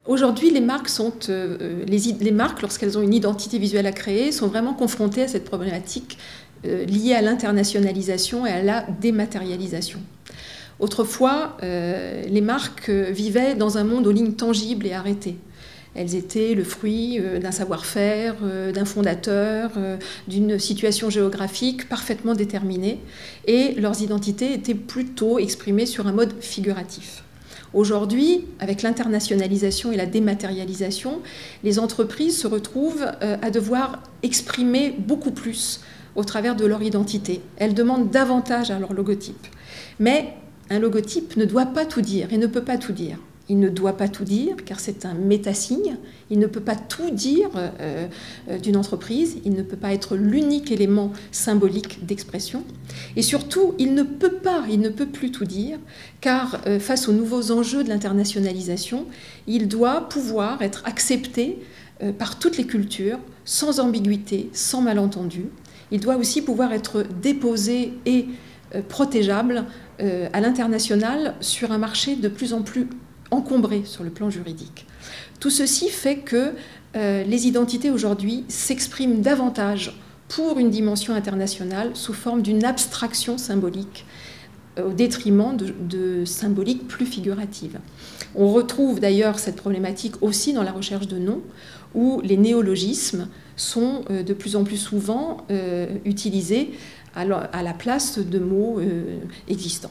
Aujourd'hui, les marques, les marques, lorsqu'elles ont une identité visuelle à créer, sont vraiment confrontées à cette problématique liée à l'internationalisation et à la dématérialisation. Autrefois, les marques vivaient dans un monde aux lignes tangibles et arrêtées. Elles étaient le fruit d'un savoir-faire, d'un fondateur, d'une situation géographique parfaitement déterminée, et leurs identités étaient plutôt exprimées sur un mode figuratif. Aujourd'hui, avec l'internationalisation et la dématérialisation, les entreprises se retrouvent à devoir exprimer beaucoup plus au travers de leur identité. Elles demandent davantage à leur logotype. Mais un logotype ne doit pas tout dire et ne peut pas tout dire. Il ne doit pas tout dire car c'est un métasigne. Il ne peut pas tout dire d'une entreprise. Il ne peut pas être l'unique élément symbolique d'expression. Et surtout, il ne peut plus tout dire car face aux nouveaux enjeux de l'internationalisation, il doit pouvoir être accepté par toutes les cultures, sans ambiguïté, sans malentendu. Il doit aussi pouvoir être déposé et protégeable à l'international sur un marché de plus en plus encombré sur le plan juridique. Tout ceci fait que les identités aujourd'hui s'expriment davantage pour une dimension internationale sous forme d'une abstraction symbolique au détriment de symboliques plus figuratives. On retrouve d'ailleurs cette problématique aussi dans la recherche de noms, où les néologismes sont de plus en plus souvent utilisés à la place de mots existants.